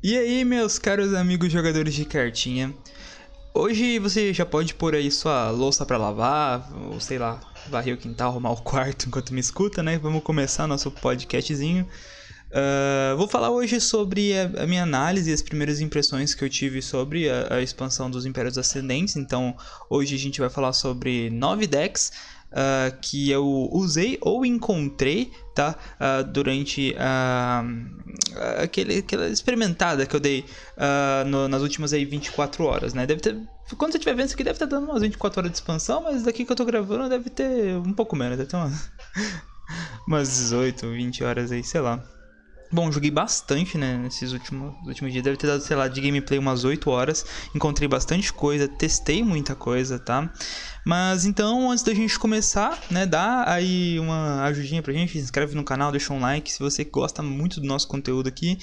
E aí, meus caros amigos jogadores de cartinha, hoje você já pode pôr aí sua louça pra lavar, ou sei lá, varrer o quintal, arrumar o quarto enquanto me escuta, né? Vamos começar nosso podcastzinho. Vou falar hoje sobre a minha análise e as primeiras impressões que eu tive sobre a expansão dos Impérios Ascendentes. Então, hoje a gente vai falar sobre 9 decks que eu usei ou encontrei, tá? Durante aquela experimentada que eu dei nas últimas aí 24 horas, né? Deve ter, quando você estiver vendo isso aqui, deve estar dando umas 24 horas de expansão, mas daqui que eu tô gravando deve ter um pouco menos, deve ter umas 18, 20 horas aí, sei lá. Bom, joguei bastante, né, nesses últimos dias. Deve ter dado, sei lá, de gameplay umas 8 horas. Encontrei bastante coisa, testei muita coisa, tá? Mas então, antes da gente começar, né, dá aí uma ajudinha pra gente. Se inscreve no canal, deixa um like se você gosta muito do nosso conteúdo aqui.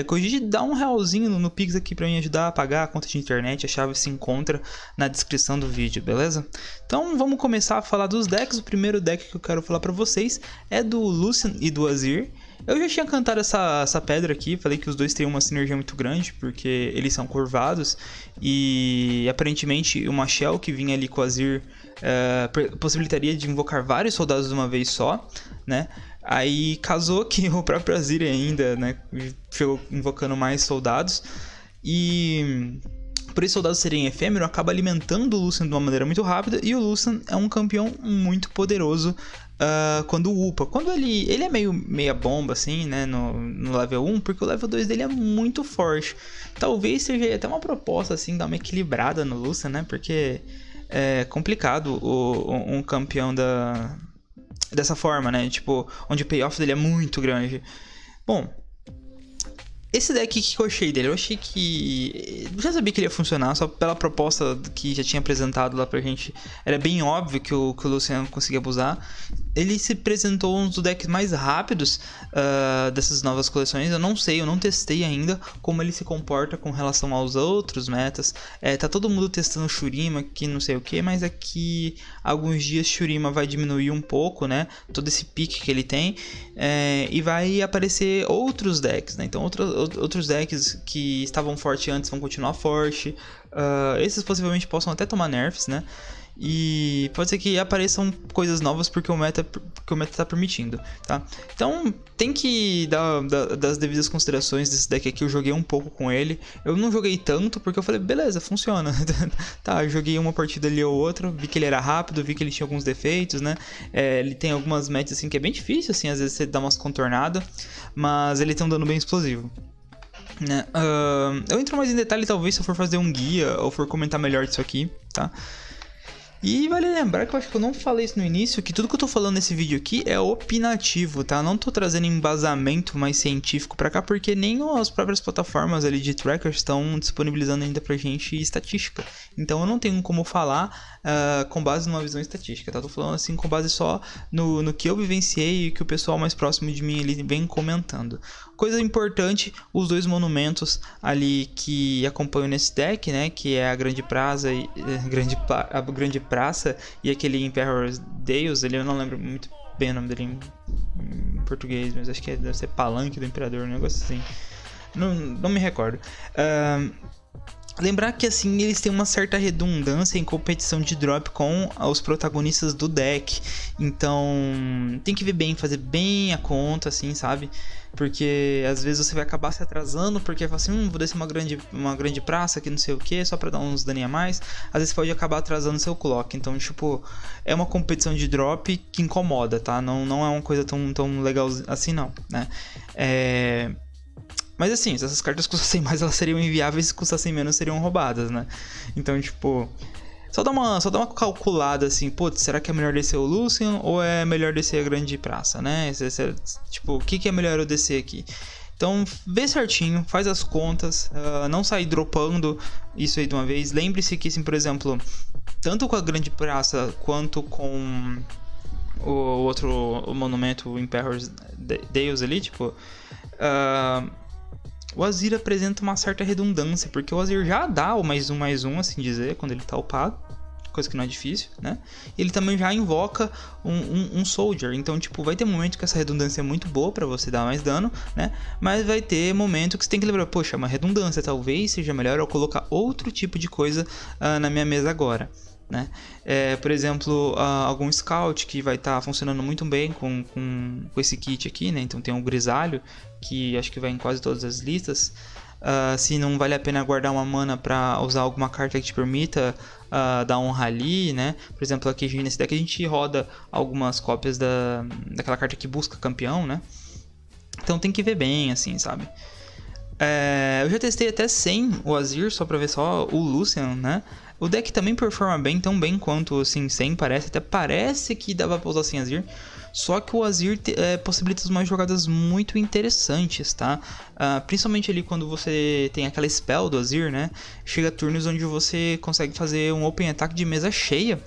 Cogite dá um realzinho no Pix aqui pra me ajudar a pagar a conta de internet. A chave se encontra na descrição do vídeo, beleza? Então, vamos começar a falar dos decks. O primeiro deck que eu quero falar pra vocês é do Lucian e do Azir. Eu já tinha cantado essa pedra aqui, falei que os dois têm uma sinergia muito grande, porque eles são curvados, e aparentemente uma Shell que vinha ali com o Azir possibilitaria de invocar vários soldados de uma vez só, né? Aí casou que o próprio Azir ainda, né, chegou invocando mais soldados, e por esses soldados serem efêmeros, acaba alimentando o Lucian de uma maneira muito rápida, e o Lucian é um campeão muito poderoso quando upa. Quando ele é meia bomba, assim, né, no level 1, porque o level 2 dele é muito forte. Talvez seja até uma proposta, assim, dar uma equilibrada no Lucian, né, porque é complicado um campeão dessa forma, né, tipo, onde o payoff dele é muito grande. Bom, esse deck que eu achei dele, eu achei que... Eu já sabia que ele ia funcionar, só pela proposta que já tinha apresentado lá pra gente. Era bem óbvio que o Lucian conseguia abusar. Ele se apresentou um dos decks mais rápidos dessas novas coleções. Eu não sei, eu não testei ainda como ele se comporta com relação aos outros metas. Tá todo mundo testando Shurima, que não sei o que, mas aqui alguns dias Shurima vai diminuir um pouco, né? Todo esse pique que ele tem. E vai aparecer outros decks, né? Então outros decks que estavam fortes antes vão continuar forte. Esses possivelmente possam até tomar nerfs, né? E pode ser que apareçam coisas novas porque o meta tá permitindo, tá? Então tem que dar das devidas considerações desse deck aqui. Eu joguei um pouco com ele. Eu não joguei tanto porque eu falei, beleza, funciona. Tá, eu joguei uma partida ali ou outra, vi que ele era rápido, vi que ele tinha alguns defeitos, né? Ele tem algumas matches assim que é bem difícil, assim, às vezes você dá umas contornadas, mas ele tem um dano bem explosivo. Eu entro mais em detalhe talvez se eu for fazer um guia ou for comentar melhor disso aqui, tá? E vale lembrar que eu acho que eu não falei isso no início, que tudo que eu tô falando nesse vídeo aqui é opinativo, tá? Eu não tô trazendo embasamento mais científico pra cá, porque nem as próprias plataformas ali de trackers estão disponibilizando ainda pra gente estatística. Então eu não tenho como falar com base numa visão estatística, tá? Tô falando assim com base só no que eu vivenciei e que o pessoal mais próximo de mim ali vem comentando. Coisa importante, os dois monumentos ali que acompanham nesse deck, né? Que é a Grande Praça e aquele Emperor's Deus, eu não lembro muito bem o nome dele em português, mas acho que deve ser Palanque do Imperador, um negócio assim. Não me recordo. Lembrar que assim eles têm uma certa redundância em competição de drop com os protagonistas do deck. Então tem que ver bem, fazer bem a conta, assim, sabe? Porque às vezes você vai acabar se atrasando porque fala assim, vou descer uma grande praça aqui não sei o que, só pra dar uns daninhos a mais. Às vezes pode acabar atrasando seu clock. Então, tipo, é uma competição de drop que incomoda, tá? Não é uma coisa tão legal assim, não, né? Mas assim, se essas cartas custassem mais, elas seriam inviáveis, se custassem menos, seriam roubadas, né? Então, tipo, só dá uma calculada assim, putz, será que é melhor descer o Lucian ou é melhor descer a Grande Praça, né? Tipo, o que é melhor eu descer aqui? Então, vê certinho, faz as contas, não sair dropando isso aí de uma vez. Lembre-se que, assim, por exemplo, tanto com a Grande Praça quanto com o monumento, o Emperor's Deus ali, tipo... o Azir apresenta uma certa redundância, porque o Azir já dá o mais um, assim dizer, quando ele tá upado. coisa que não é difícil, né? Ele também já invoca um Soldier, então, tipo, vai ter momento que essa redundância é muito boa pra você dar mais dano, né? Mas vai ter momento que você tem que lembrar, poxa, uma redundância, talvez seja melhor eu colocar outro tipo de coisa na minha mesa agora, né? Por exemplo, algum Scout que vai estar funcionando muito bem com esse kit aqui, né? Então tem um Grisalho, que acho que vai em quase todas as listas. Se não vale a pena guardar uma mana para usar alguma carta que te permita dar um rally, né? Por exemplo, aqui nesse deck a gente roda algumas cópias daquela carta que busca campeão, né? Então tem que ver bem, assim, sabe? Eu já testei até sem o Azir, só pra ver só o Lucian, né? O deck também performa bem, tão bem quanto assim, sem, até parece que dava pra usar sem Azir. Só que o Azir possibilita umas jogadas muito interessantes, tá? Principalmente ali quando você tem aquela spell do Azir, né? Chega turnos onde você consegue fazer um open attack de mesa cheia,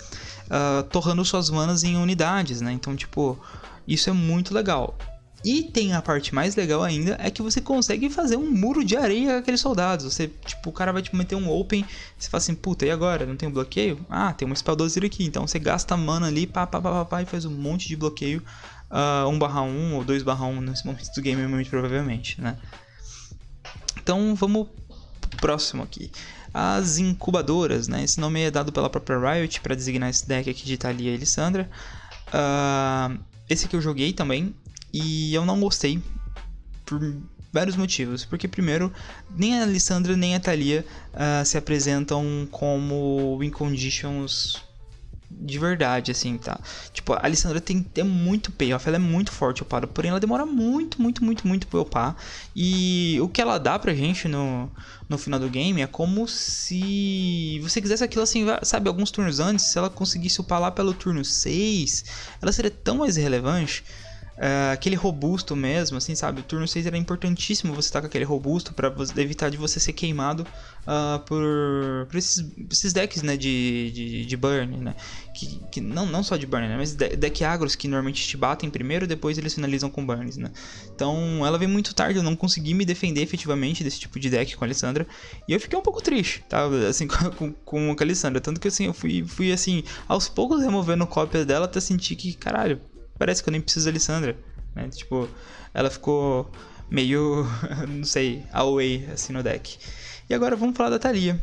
torrando suas manas em unidades, né? Então, tipo, isso é muito legal. E tem a parte mais legal ainda, é que você consegue fazer um muro de areia com aqueles soldados. Você, tipo, o cara vai te meter um open, você fala assim, puta, e agora? Não tem um bloqueio? Ah, tem uma spell do Azir aqui. Então você gasta mana ali, pá, e faz um monte de bloqueio, 1/1 ou 2/1 nesse momento do game, muito provavelmente, né? Então vamos pro próximo aqui. As incubadoras, né? Esse nome é dado pela própria Riot para designar esse deck aqui de Thalia e Lissandra. Esse aqui eu joguei também. E eu não gostei por vários motivos. Porque, primeiro, nem a Lissandra nem a Thalia se apresentam como win conditions de verdade, assim, tá? Tipo, a Lissandra tem muito payoff, ela é muito forte upada, porém ela demora muito pra upar. E o que ela dá pra gente no final do game é como se você quisesse aquilo assim, sabe, alguns turnos antes, se ela conseguisse upar lá pelo turno 6, ela seria tão mais relevante. Aquele robusto mesmo, assim, sabe? O turno 6 era importantíssimo você estar com aquele robusto para evitar de você ser queimado por esses decks, né, de burn, né? Que não só de burn, né? Mas deck agros que normalmente te batem primeiro, depois eles finalizam com burns, né? Então ela veio muito tarde, eu não consegui me defender efetivamente desse tipo de deck com a Lissandra. E eu fiquei um pouco triste, tá? Assim, com a Lissandra. Tanto que assim, eu fui assim, aos poucos removendo cópias dela até sentir que, caralho, parece que eu nem preciso da Lissandra, né? Tipo, ela ficou meio, não sei, away, assim, no deck. E agora vamos falar da Thalia.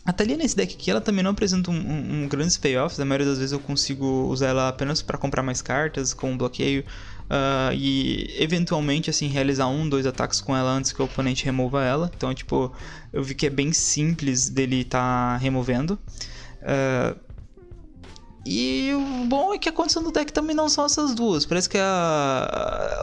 A Thalia nesse deck aqui, ela também não apresenta um grandes payoffs. A maioria das vezes eu consigo usar ela apenas para comprar mais cartas, com um bloqueio. E eventualmente, assim, realizar 2 ataques com ela antes que o oponente remova ela. Então, tipo, eu vi que é bem simples dele estar removendo. E o bom é que a condição do deck também não são essas duas. Parece que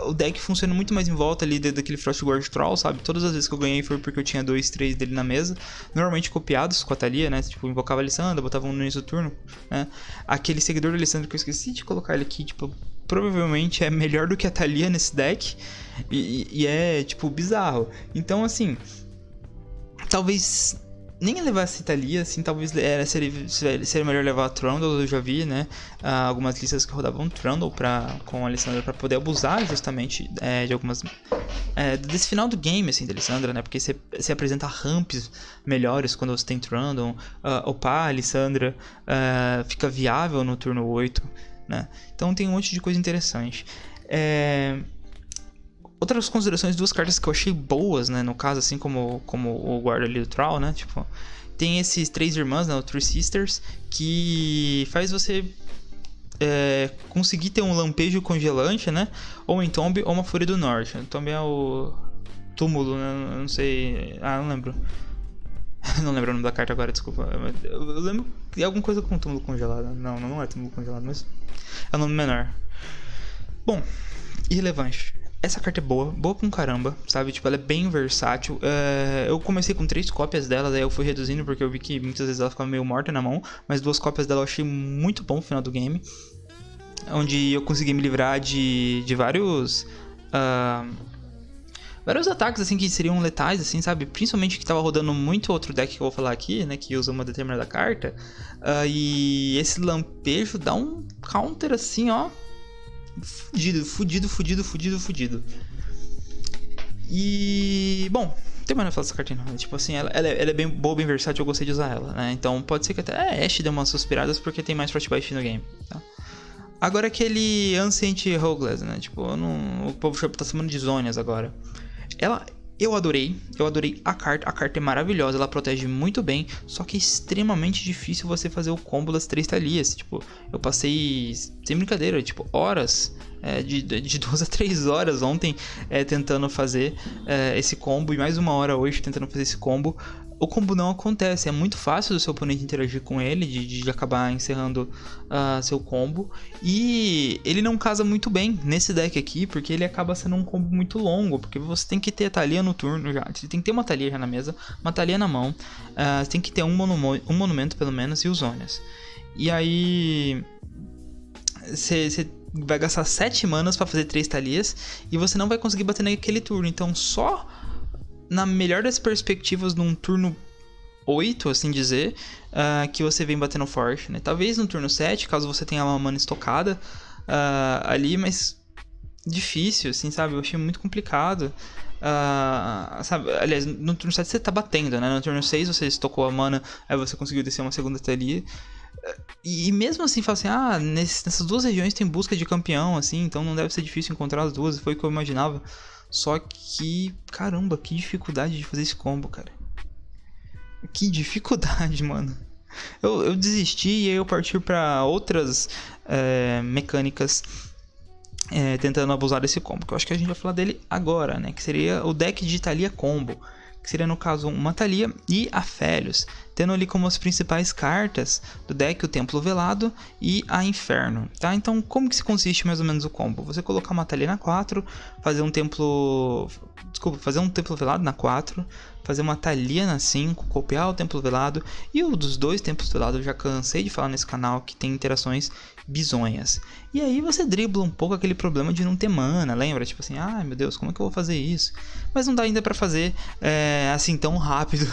o deck funciona muito mais em volta ali daquele Frostguard Troll, sabe? Todas as vezes que eu ganhei foi porque eu tinha 2, 3 dele na mesa. Normalmente copiados com a Thalia, né? Tipo, invocava a Lissandra, botava um no início do turno, né? Aquele seguidor da Lissandra que eu esqueci de colocar ele aqui, tipo, provavelmente é melhor do que a Thalia nesse deck. E é, tipo, bizarro. Então, assim, talvez nem levasse Thalia, assim, talvez seria melhor levar a Trundle. Eu já vi, né, algumas listas que rodavam Trundle com a Lissandra pra poder abusar justamente de algumas... desse final do game, assim, da Lissandra, né, porque você apresenta ramps melhores quando você tem Trundle, upar a Lissandra fica viável no turno 8, né, então tem um monte de coisa interessante. Outras considerações, 2 cartas que eu achei boas, né, no caso, assim como o guarda ali do Troll, né, tipo, tem esses 3 irmãs, né, o Three Sisters, que faz você conseguir ter um lampejo congelante, né, ou um Entomb ou uma Fúria do Norte. Entomb é o túmulo, né, eu não sei, não lembro. Não lembro o nome da carta agora, desculpa. Eu lembro de alguma coisa com túmulo congelado. Não é túmulo congelado, mas é um nome menor. Bom, irrelevante. Essa carta é boa pra caramba, sabe? Tipo, ela é bem versátil. Eu comecei com 3 cópias dela, daí eu fui reduzindo porque eu vi que muitas vezes ela ficava meio morta na mão. Mas 2 cópias dela eu achei muito bom no final do game. Onde eu consegui me livrar de vários ataques, assim, que seriam letais, assim, sabe? Principalmente que tava rodando muito outro deck que eu vou falar aqui, né? Que usa uma determinada carta. E esse lampejo dá um counter, assim, ó. Fudido. E, bom, Tem mais nada pra falar dessa cartinha não. Tipo assim, ela é bem boa, bem versátil, eu gostei de usar ela, né? Então pode ser que até Ashe dê umas suspiradas porque tem mais Frostbite no game, tá? Agora aquele Ancient Rogueless, né? Tipo, o povo tá chamando de Zonias agora. Eu adorei a carta é maravilhosa, ela protege muito bem, só que é extremamente difícil você fazer o combo das 3 Thalias. Tipo, eu passei, sem brincadeira, tipo, horas, de 2 a 3 horas ontem tentando fazer esse combo, e mais 1 hora hoje tentando fazer esse combo. O combo não acontece, é muito fácil do seu oponente interagir com ele, de acabar encerrando seu combo. E ele não casa muito bem nesse deck aqui, porque ele acaba sendo um combo muito longo, porque você tem que ter a Thalia no turno já. Você tem que ter uma Thalia já na mesa, uma Thalia na mão, você tem que ter um monumento pelo menos e os Zonias. E aí você vai gastar 7 manas pra fazer 3 Thalias e você não vai conseguir bater naquele turno, então só... Na melhor das perspectivas, num turno 8, assim dizer, que você vem batendo forte, né? Talvez no turno 7, caso você tenha uma mana estocada ali, mas difícil, assim, sabe? Eu achei muito complicado. Sabe? Aliás, no turno 7 você tá batendo, né? No turno 6 você estocou a mana, aí você conseguiu descer uma segunda Thalia. E mesmo assim, fala assim, nessas duas regiões tem busca de campeão, assim, então não deve ser difícil encontrar as duas, foi o que eu imaginava. Só que, caramba, que dificuldade de fazer esse combo, cara. Que dificuldade, mano. Eu desisti e aí eu parti pra outras mecânicas tentando abusar desse combo. Que eu acho que a gente vai falar dele agora, né? Que seria o deck de Thalia Combo. Que seria, no caso, uma Thalia e Aphelios, tendo ali como as principais cartas do deck o Templo Velado e a Inferno, tá? Então, como que se consiste mais ou menos o combo? Você colocar uma Thalia na 4, fazer um Templo Velado na 4, fazer uma Thalia na 5, copiar o Templo Velado, e o dos 2 Templos Velados eu já cansei de falar nesse canal que tem interações bizonhas. E aí você dribla um pouco aquele problema de não ter mana, lembra? Tipo assim, ai meu Deus, como é que eu vou fazer isso? Mas não dá ainda pra fazer assim tão rápido,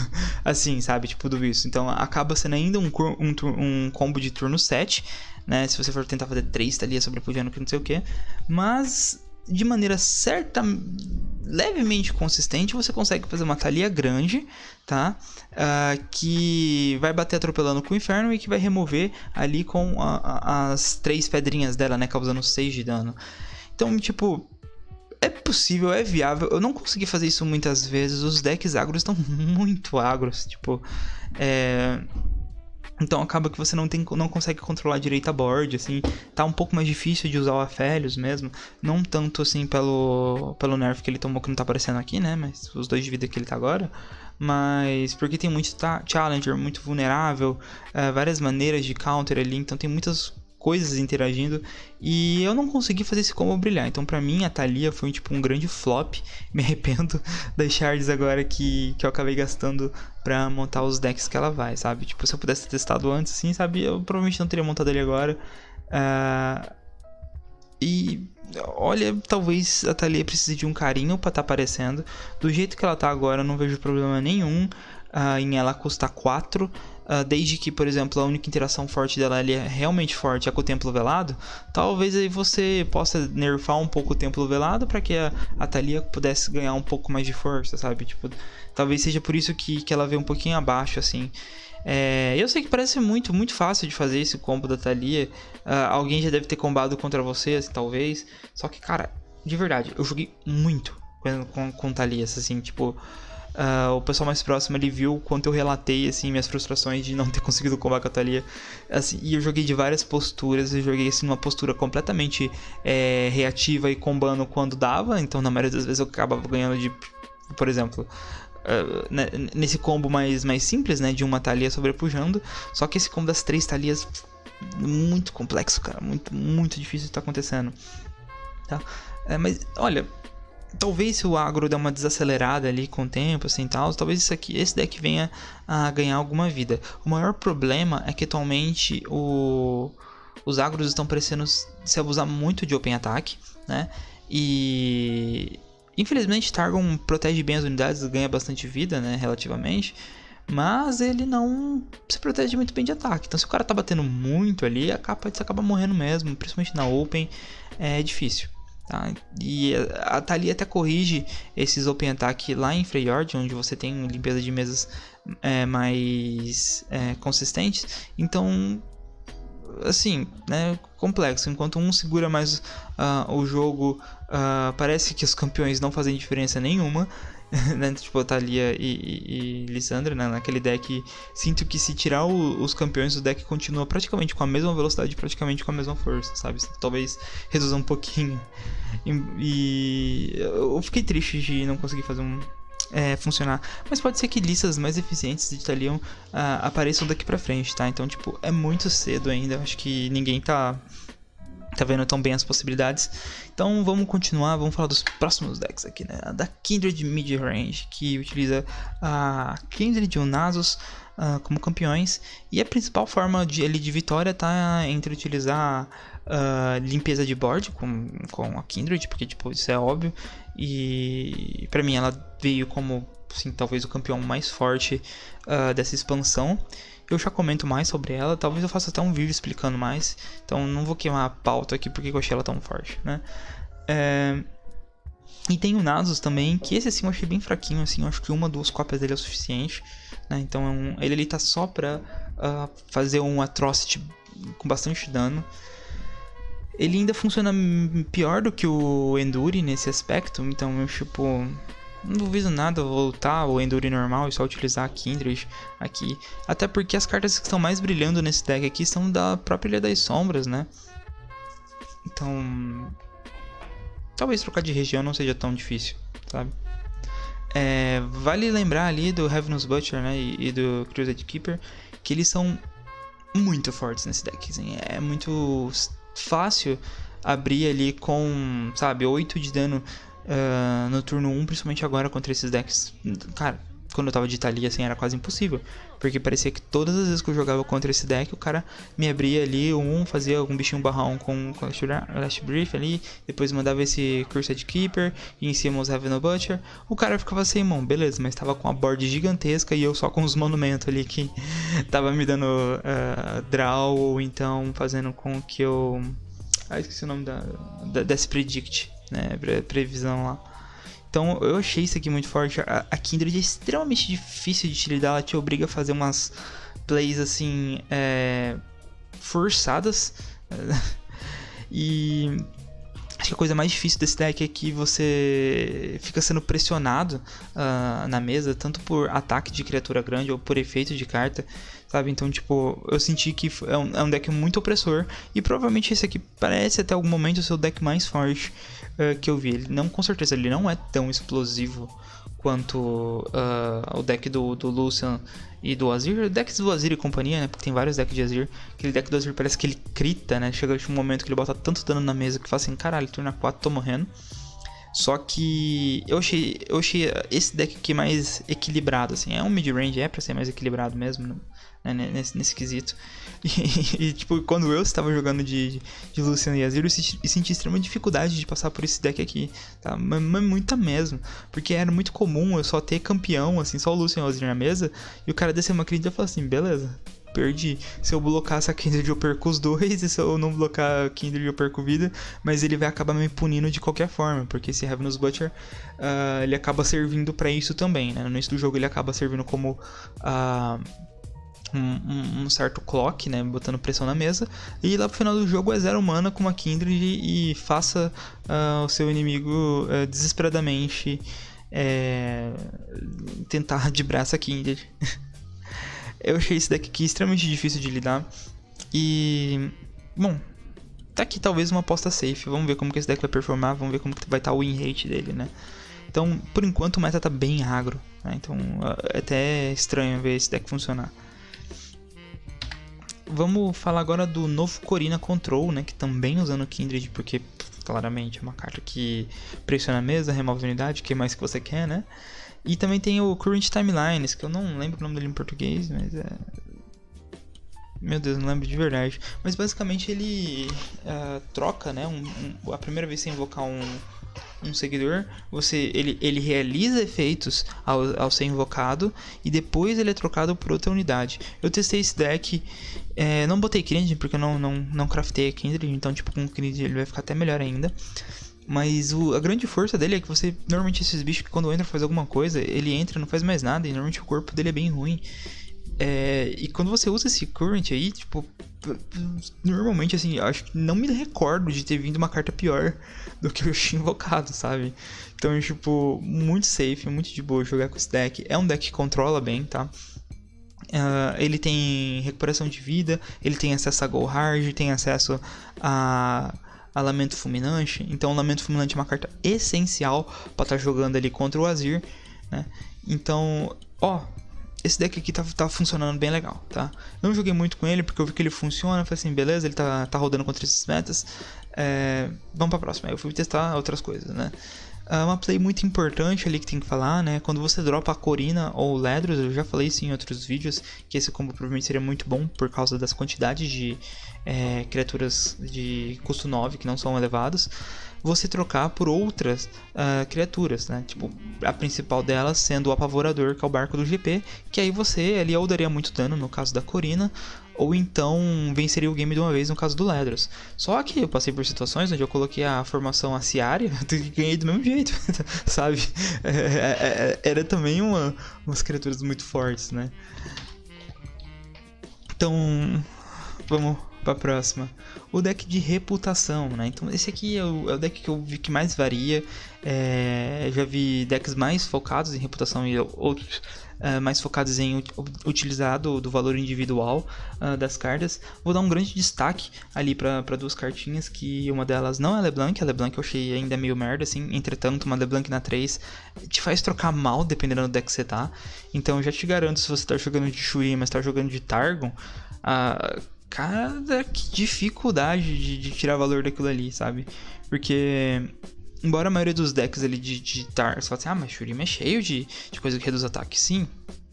assim, sabe? Tipo tudo isso. Então acaba sendo ainda um combo de turno 7, né? Se você for tentar fazer 3 Thalia sobrepujando que não sei o que. Mas de maneira certa, levemente consistente, você consegue fazer uma Thalia grande, tá? Que vai bater atropelando com o Inferno e que vai remover ali com as 3 pedrinhas dela, né? Causando 6 de dano. Então, tipo, é possível, é viável. Eu não consegui fazer isso muitas vezes. Os decks agros estão muito agros, tipo... Então acaba que você não consegue controlar direito a board, assim, tá um pouco mais difícil de usar o Aphelios mesmo, não tanto assim pelo nerf que ele tomou, que não tá aparecendo aqui, né, mas os 2 de vida que ele tá agora, mas porque tem muito challenger, muito vulnerável, várias maneiras de counter ali, então tem muitas coisas interagindo, e eu não consegui fazer esse combo brilhar. Então pra mim a Thalia foi tipo um grande flop. Me arrependo das shards agora que eu acabei gastando pra montar os decks que ela vai, sabe? Tipo, se eu pudesse ter testado antes, assim, sabe, eu provavelmente não teria montado ele agora. E olha, talvez a Thalia precise de um carinho pra tá aparecendo. Do jeito que ela tá agora, eu não vejo problema nenhum em ela custar 4. Desde que, por exemplo, a única interação forte dela ali é realmente forte, é com o Templo Velado. Talvez aí você possa nerfar um pouco o Templo Velado para que a Thalia pudesse ganhar um pouco mais de força, sabe? Tipo, talvez seja por isso que ela veio um pouquinho abaixo, assim. Eu sei que parece muito, muito fácil de fazer esse combo da Thalia. Alguém já deve ter combado contra você, assim, talvez. Só que, cara, de verdade, eu joguei muito com Thalias, assim, tipo... o pessoal mais próximo ele viu o quanto eu relatei assim minhas frustrações de não ter conseguido combar com a Thalia, assim, e eu joguei de várias posturas. Eu joguei assim numa postura completamente reativa e combando quando dava, então na maioria das vezes eu acabava ganhando de, por exemplo, nesse combo mais simples, né, de uma Thalia sobrepujando. Só que esse combo das 3 Thalias muito complexo, cara, muito, muito difícil de tá acontecendo, tá? Mas olha, talvez se o agro der uma desacelerada ali com o tempo, assim, tal, talvez esse deck venha a ganhar alguma vida. O maior problema é que atualmente os agros estão parecendo se abusar muito de open attack, né? E infelizmente Targon protege bem as unidades, ganha bastante vida, né, relativamente, mas ele não se protege muito bem de ataque. Então se o cara tá batendo muito ali, você acaba morrendo mesmo, principalmente na open, é difícil. tá? E a Thalia até corrige esses open attack lá em Freyord, onde você tem limpeza de mesas mais consistentes. Então, assim, né, complexo. Enquanto um segura mais o jogo, parece que os campeões não fazem diferença nenhuma. Né, tipo Thalia e Lissandra, né, naquele deck. Sinto que se tirar os campeões, o deck continua praticamente com a mesma velocidade, praticamente com a mesma força, sabe? Talvez reduza um pouquinho. E eu fiquei triste de não conseguir fazer funcionar. Mas pode ser que listas mais eficientes de Thalia apareçam daqui pra frente, tá? Então, tipo, é muito cedo ainda. Acho que ninguém tá vendo tão bem as possibilidades. Então vamos continuar, vamos falar dos próximos decks aqui, né? A da Kindred Mid-Range, que utiliza a Kindred e o Nasus como campeões. E a principal forma de vitória tá entre utilizar limpeza de board com a Kindred, porque tipo, isso é óbvio. E pra mim ela veio como, assim, talvez o campeão mais forte dessa expansão. Eu já comento mais sobre ela, talvez eu faça até um vídeo explicando mais. Então não vou queimar a pauta aqui porque eu achei ela tão forte, né? E tem o Nasus também, que esse assim eu achei bem fraquinho, assim, eu acho que 1 ou 2 cópias dele é o suficiente, né? Então ele ali tá só pra fazer um Atrocity com bastante dano. Ele ainda funciona pior do que o Enduri nesse aspecto, então eu tipo... não duvido nada voltar o Enduri normal e só utilizar a Kindred aqui. Até porque as cartas que estão mais brilhando nesse deck aqui são da própria Ilha das Sombras, né? Então... talvez trocar de região não seja tão difícil, sabe? Vale lembrar ali do Ravenous Butcher, né? E do Crusade Keeper, que eles são muito fortes nesse deck. Assim, é muito fácil abrir ali com, sabe, 8 de dano no turno 1, principalmente agora contra esses decks. Cara, quando eu tava de Thalia, assim, era quase impossível, porque parecia que todas as vezes que eu jogava contra esse deck, o cara me abria ali fazia algum bichinho barrão com Last Brief ali, depois mandava esse Cursed Keeper, e em cima os Ravenous Butcher, o cara ficava sem mão, beleza, mas tava com a board gigantesca e eu só com os monumentos ali que tava me dando draw, ou então fazendo com que eu... esqueci o nome desse Predict, né, previsão lá. Então eu achei isso aqui muito forte. A Kindred é extremamente difícil de utilizar, ela te obriga a fazer umas plays assim, forçadas. E acho que a coisa mais difícil desse deck é que você fica sendo pressionado na mesa, tanto por ataque de criatura grande ou por efeito de carta, sabe? Então, tipo, eu senti que é um deck muito opressor. E provavelmente esse aqui parece até algum momento o seu deck mais forte que eu vi. Ele não, com certeza, ele não é tão explosivo quanto o deck do Lucian e do Azir. Decks do Azir e companhia, né? Porque tem vários decks de Azir. Aquele deck do Azir parece que ele crita, né? Chega um momento que ele bota tanto dano na mesa que fala assim, caralho, turno 4 tô morrendo. Só que eu achei esse deck aqui mais equilibrado, assim. É um mid-range, pra ser mais equilibrado mesmo, né, nesse quesito. E tipo, quando eu estava jogando de Lucian e Azir, eu senti extrema dificuldade de passar por esse deck aqui, tá? Mas muita mesmo. Porque era muito comum eu só ter campeão, assim, só o Lucian e o Azir na mesa, e o cara descer uma crítica e falar assim, beleza, perdi. Se eu blocar essa Kindred eu perco os dois, e se eu não blocar a Kindred eu perco vida, mas ele vai acabar me punindo de qualquer forma, porque esse Ravenous Butcher ele acaba servindo pra isso também, né? No início do jogo ele acaba servindo como um certo clock, né, botando pressão na mesa, e lá pro final do jogo é 0 mana com uma Kindred e faça o seu inimigo desesperadamente tentar de braço a Kindred. Eu achei esse deck aqui extremamente difícil de lidar. E... bom, tá aqui talvez uma aposta safe. Vamos ver como que esse deck vai performar. Vamos ver como que vai estar o win rate dele, né? Então, por enquanto o meta tá bem agro, né? Então é até estranho ver esse deck funcionar. Vamos falar agora do novo Corina Control, né? Que também usando Kindred, porque claramente é uma carta que pressiona a mesa, remove a unidade, o que mais que você quer, né? E também tem o Current Timelines, que eu não lembro o nome dele em português, mas meu Deus, não lembro de verdade. Mas basicamente ele troca, né? A primeira vez que você invocar um seguidor, ele realiza efeitos ao ser invocado e depois ele é trocado por outra unidade. Eu testei esse deck, não botei Kindred porque eu não craftei a Kindred, então tipo com Kindred ele vai ficar até melhor ainda. Mas a grande força dele é que você, normalmente esses bichos que quando entra faz alguma coisa, ele entra, não faz mais nada, e normalmente o corpo dele é bem ruim. E quando você usa esse Current aí, tipo, normalmente assim, eu acho que não me recordo de ter vindo uma carta pior do que o Shin invocado, sabe? Então, tipo, muito safe, muito de boa jogar com esse deck. É um deck que controla bem, tá? Ele tem recuperação de vida, ele tem acesso a Go Hard, tem acesso a Lamento Fulminante. Então, o Lamento Fulminante é uma carta essencial para estar jogando ali contra o Azir, né? Então, esse deck aqui tá funcionando bem legal, tá? Não joguei muito com ele porque eu vi que ele funciona. Falei assim, beleza, ele tá rodando contra esses metas. Vamos pra próxima. Aí eu fui testar outras coisas, né? Uma play muito importante ali que tem que falar, né? Quando você dropa a Corina ou o Ledros, eu já falei isso em outros vídeos, que esse combo provavelmente seria muito bom por causa das quantidades de criaturas de custo 9 que não são elevados. Você trocar por outras criaturas, né? Tipo, a principal delas sendo o Apavorador, que é o barco do GP, que aí você ali ou daria muito dano no caso da Corina, ou então venceria o game de uma vez no caso do Ledros. Só que eu passei por situações onde eu coloquei a formação aciária e ganhei do mesmo jeito, sabe? Era também umas criaturas muito fortes, né? Então, vamos pra próxima. O deck de reputação, né? Então esse aqui é o deck que eu vi que mais varia. Já vi decks mais focados em reputação e outros mais focados em utilizar do valor individual das cartas. Vou dar um grande destaque ali para duas cartinhas, que uma delas não é LeBlanc. A LeBlanc eu achei ainda meio merda, assim. Entretanto, uma LeBlanc na 3 te faz trocar mal, dependendo do deck que você tá. Então eu já te garanto, se você tá jogando de Shuri, mas tá jogando de Targon, cara, que dificuldade de tirar valor daquilo ali, sabe? Porque, embora a maioria dos decks ali de Targon, você fala assim, mas Shurima é cheio de coisa que reduz ataque. Sim,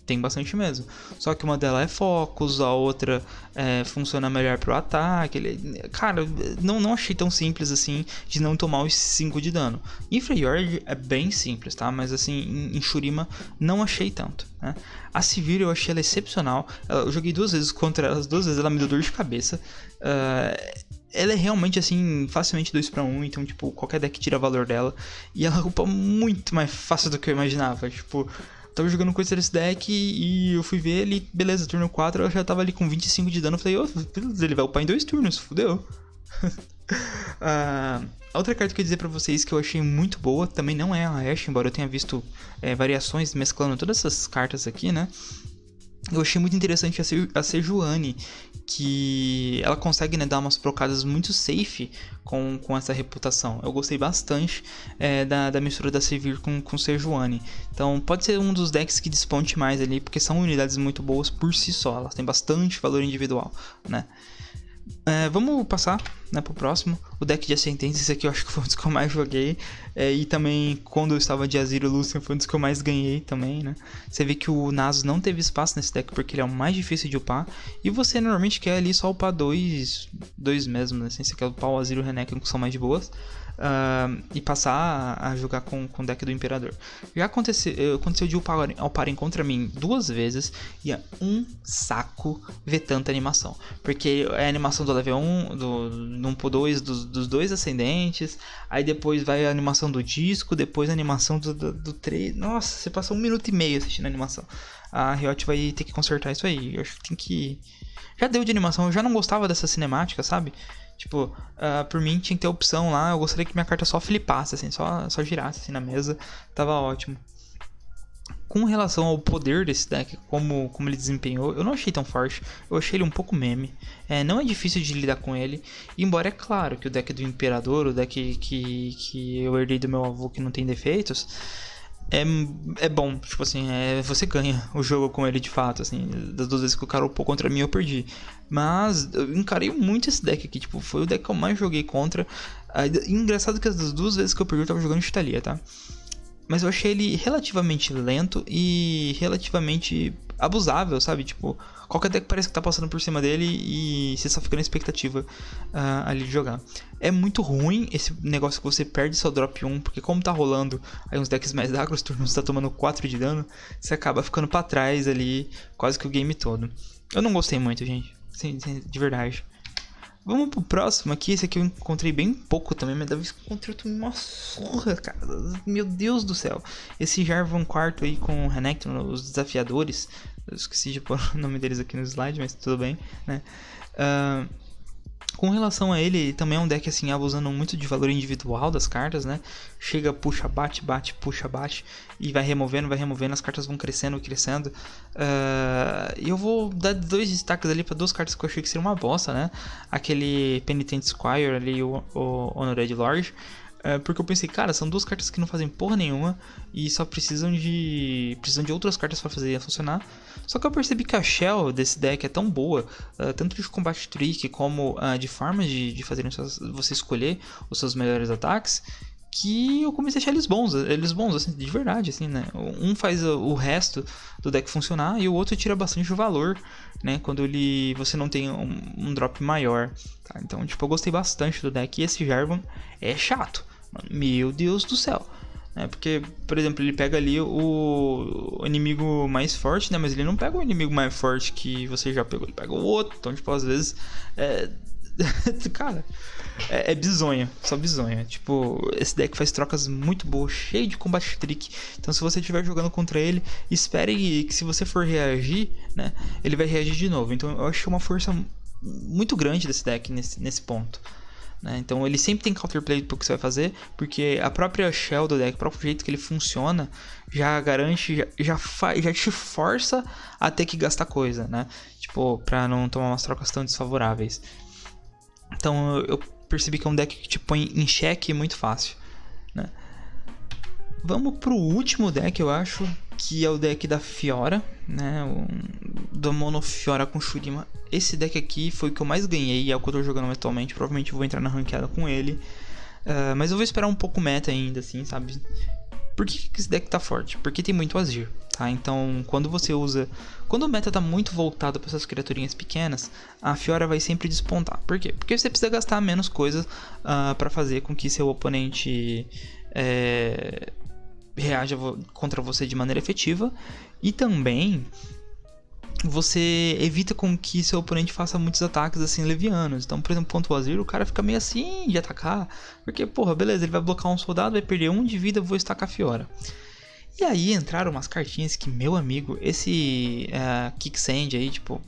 tem bastante mesmo. Só que uma delas é Focus, a outra funciona melhor pro ataque. Cara, não achei tão simples assim de não tomar os 5 de dano. Em Freyord é bem simples, tá? Mas assim, em Shurima não achei tanto, né? A Sivir eu achei ela excepcional. Eu joguei 2 vezes contra ela, 2 vezes ela me deu dor de cabeça. Ela é realmente assim, facilmente 2/1, então tipo, qualquer deck tira valor dela. E ela upa muito mais fácil do que eu imaginava. Tipo, tava jogando coisa desse deck e eu fui ver ele, beleza, turno 4 eu já tava ali com 25 de dano. Eu falei, ele vai upar em 2 turnos, fudeu. A outra carta que eu ia dizer pra vocês que eu achei muito boa, também não é a Ashe, embora eu tenha visto variações mesclando todas essas cartas aqui, né? Eu achei muito interessante a Sejuani, que ela consegue, né, dar umas procadas muito safe com essa reputação. Eu gostei bastante da mistura da Sivir com Sejuani. Então pode ser um dos decks que desponte mais ali, porque são unidades muito boas por si só, elas têm bastante valor individual, né? Vamos passar, né, pro próximo. O deck de Ascendentes, esse aqui eu acho que foi um dos que eu mais joguei. E também, quando eu estava de Azir e Lucian, foi um dos que eu mais ganhei também, né? Você vê que o Nasus não teve espaço nesse deck, porque ele é o mais difícil de upar. E você normalmente quer ali só upar dois mesmo, né? Assim, você quer upar o Azir e o Renekton, que são mais de boas. E passar a jogar com o deck do Imperador. Já aconteceu de uparem contra mim 2 vezes e é um saco ver tanta animação, porque é a animação do level 1, do 1 pro 2, dos 2 ascendentes, aí depois vai a animação do disco, depois a animação do 3. Nossa, você passa 1 minuto e meio assistindo a animação. A Riot vai ter que consertar isso aí. Eu acho que tem que... Já deu de animação, eu já não gostava dessa cinemática, sabe? Tipo, por mim tinha que ter opção lá. Eu gostaria que minha carta só flipasse, assim, só girasse assim na mesa. Tava ótimo. Com relação ao poder desse deck, como ele desempenhou, eu não achei tão forte. Eu achei ele um pouco meme. Não é difícil de lidar com ele. Embora é claro que o deck do Imperador, o deck que eu herdei do meu avô, que não tem defeitos, é bom, tipo assim, você ganha o jogo com ele de fato, assim. Das 2 vezes que o cara upou contra mim eu perdi, mas eu encarei muito esse deck aqui, tipo, foi o deck que eu mais joguei contra. Engraçado que as 2 vezes que eu perdi eu tava jogando de Thalia, tá? Mas eu achei ele relativamente lento e relativamente abusável, sabe? Tipo, qualquer deck parece que tá passando por cima dele e você só fica na expectativa ali de jogar. É muito ruim esse negócio que você perde seu drop 1, porque como tá rolando aí uns decks mais agros, turnos tá tomando 4 de dano, você acaba ficando pra trás ali quase que o game todo. Eu não gostei muito, gente. Sim, de verdade. Vamos pro próximo aqui. Esse aqui eu encontrei bem pouco também, mas deve encontrei uma surra, cara. Meu Deus do céu. Esse Jarvan quarto aí com o Renekton, os desafiadores. Eu esqueci de pôr o nome deles aqui no slide, mas tudo bem, né? Com relação a ele também é um deck assim, abusando muito de valor individual das cartas, né? Chega, puxa, bate, bate, puxa, bate. E vai removendo, as cartas vão crescendo, crescendo. E eu vou dar 2 destaques ali para 2 cartas que eu achei que seriam uma bosta, né? Aquele Penitent Squire ali, o Honored Lord. Porque eu pensei, cara, são 2 cartas que não fazem porra nenhuma e só precisam de outras cartas para fazer funcionar. Só que eu percebi que a shell desse deck é tão boa, tanto de combate trick como de formas de fazerem você escolher os seus melhores ataques, que eu comecei a achar eles bons assim, de verdade, assim, né? Um faz o resto do deck funcionar e o outro tira bastante valor, né? Quando você não tem um drop maior, tá? Então, tipo, eu gostei bastante do deck e esse Jarvan é chato. Meu Deus do céu, né? Porque, por exemplo, ele pega ali o inimigo mais forte, né? Mas ele não pega o inimigo mais forte que você já pegou, ele pega o outro. Então, tipo, às vezes cara, é bizonha, só bizonha. Tipo, esse deck faz trocas muito boas, cheio de combate trick. Então, se você estiver jogando contra ele, espere que se você for reagir, né, ele vai reagir de novo. Então, eu acho uma força muito grande desse deck nesse ponto, né? Então, ele sempre tem counterplay pro que você vai fazer, porque a própria shell do deck, o próprio jeito que ele funciona, já garante, já te força a ter que gastar coisa, né? Tipo, pra não tomar umas trocas tão desfavoráveis. Então eu percebi que é um deck que te põe em xeque muito fácil, né? Vamos pro último deck, eu acho, que é o deck da Fiora, né? Do Mono Fiora com Shurima. Esse deck aqui foi o que eu mais ganhei, é o que eu tô jogando atualmente. Provavelmente eu vou entrar na ranqueada com ele, mas eu vou esperar um pouco meta ainda, assim, sabe? Por que esse deck tá forte? Porque tem muito Azir, tá? Então, quando o meta tá muito voltado para essas criaturinhas pequenas, a Fiora vai sempre despontar. Por quê? Porque você precisa gastar menos coisas para fazer com que seu oponente reaja contra você de maneira efetiva. E também você evita com que seu oponente faça muitos ataques assim levianos. Então, por exemplo, contra o Azir, o cara fica meio assim de atacar, porque, porra, beleza, ele vai blocar um soldado, vai perder 1 de vida, eu vou estacar a Fiora. E aí entraram umas cartinhas que, meu amigo, esse Kicksend aí, tipo,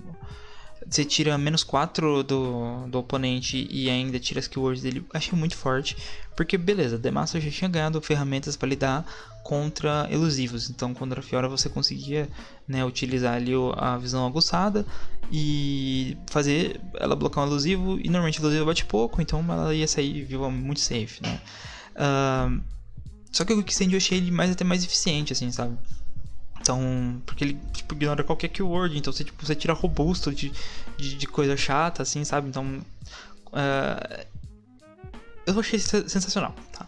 você tira -4 do oponente e ainda tira as keywords dele, achei muito forte. Porque, beleza, Demacia já tinha ganhado ferramentas para lidar contra elusivos. Então, contra a Fiora você conseguia, né, utilizar ali a visão aguçada e fazer ela bloquear um elusivo. E normalmente o elusivo bate pouco, então ela ia sair viva muito safe, né? Só que o Quicksand eu achei ele até mais eficiente, assim, sabe? Então, porque ele, tipo, ignora qualquer keyword. Então você tira robusto de coisa chata, assim, sabe? Então, eu achei sensacional, tá?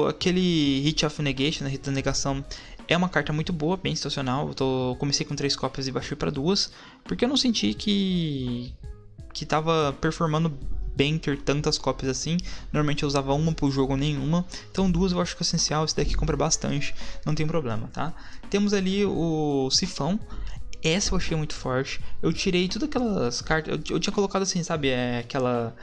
Aquele Hit of Negation, Hit da Negação, é uma carta muito boa, bem situacional. Comecei com 3 cópias e baixei para 2, porque eu não senti que tava performando bem ter tantas cópias assim. Normalmente eu usava uma por jogo ou nenhuma, então 2 eu acho que é essencial. Esse daqui compra bastante, não tem problema, tá? Temos ali o Sifão. Essa eu achei muito forte. Eu tirei todas aquelas cartas. Eu tinha colocado assim, sabe? Aquela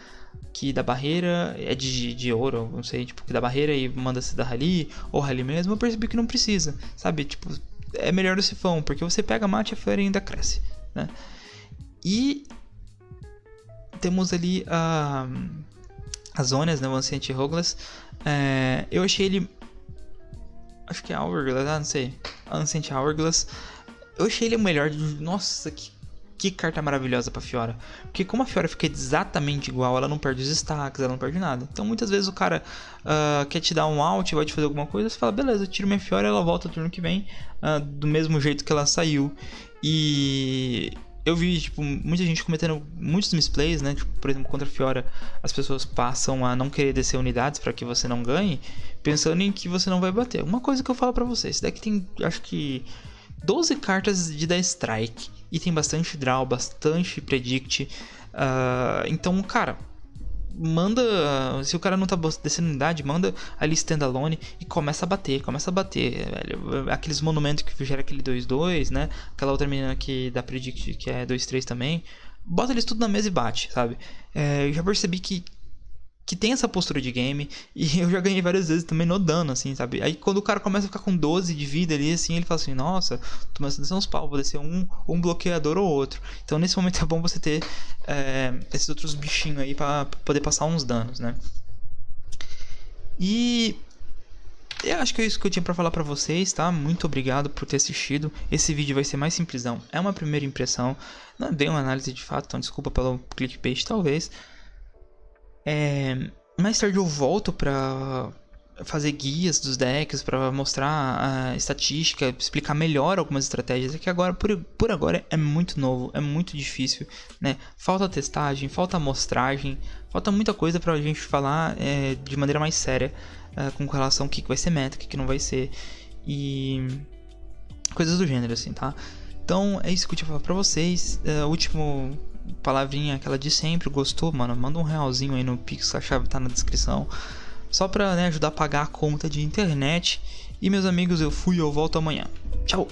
que da barreira é de ouro, não sei, tipo, que da barreira e manda-se da Rally, ou Rally mesmo. Eu percebi que não precisa, sabe? Tipo, é melhor o Sifão, porque você pega mate e a Fiora ainda cresce, né? E temos ali as zonas, né? O Ancient Hourglass. Eu achei ele, acho que é Hourglass, não sei, Ancient Hourglass. Eu achei ele o melhor. Nossa, que carta maravilhosa pra Fiora. Porque como a Fiora fica exatamente igual, ela não perde os stacks, ela não perde nada. Então muitas vezes o cara quer te dar um out, vai te fazer alguma coisa, você fala, beleza, eu tiro minha Fiora, ela volta no turno que vem do mesmo jeito que ela saiu. E eu vi, tipo, muita gente cometendo muitos misplays, né? Tipo, por exemplo, contra a Fiora, as pessoas passam a não querer descer unidades para que você não ganhe, pensando em que você não vai bater. Uma coisa que eu falo pra vocês, esse deck tem, acho que 12 cartas de dar strike. E tem bastante draw, bastante predict. Então, cara, manda. Se o cara não tá descendo unidade, manda ali standalone e começa a bater, velho. Aqueles monumentos que gera aquele 2-2, né? Aquela outra menina que dá predict que é 2-3 também. bota eles tudo na mesa e bate, sabe? Eu já percebi que tem essa postura de game, e eu já ganhei várias vezes também no dano, assim, sabe? Aí quando o cara começa a ficar com 12 de vida ali, assim, ele fala assim, nossa, tô começando a descer uns pau, vou descer um bloqueador ou outro. Então nesse momento é bom você ter esses outros bichinhos aí pra poder passar uns danos, né? E eu acho que é isso que eu tinha pra falar pra vocês, tá? Muito obrigado por ter assistido. Esse vídeo vai ser mais simplesão, é uma primeira impressão, não é bem uma análise de fato, então desculpa pelo clickbait talvez. Mais tarde eu volto pra fazer guias dos decks, pra mostrar a estatística, explicar melhor algumas estratégias. É que agora, por agora, é muito novo, é muito difícil, né? Falta testagem, falta amostragem, falta muita coisa pra gente falar de maneira mais séria com relação ao que vai ser meta, o que não vai ser, e coisas do gênero, assim, tá? Então é isso que eu tinha pra falar pra vocês. Último palavrinha, aquela de sempre. Gostou, mano? Manda um realzinho aí no Pix, a chave tá na descrição. Só pra ajudar a pagar a conta de internet. E meus amigos, eu fui e eu volto amanhã. Tchau!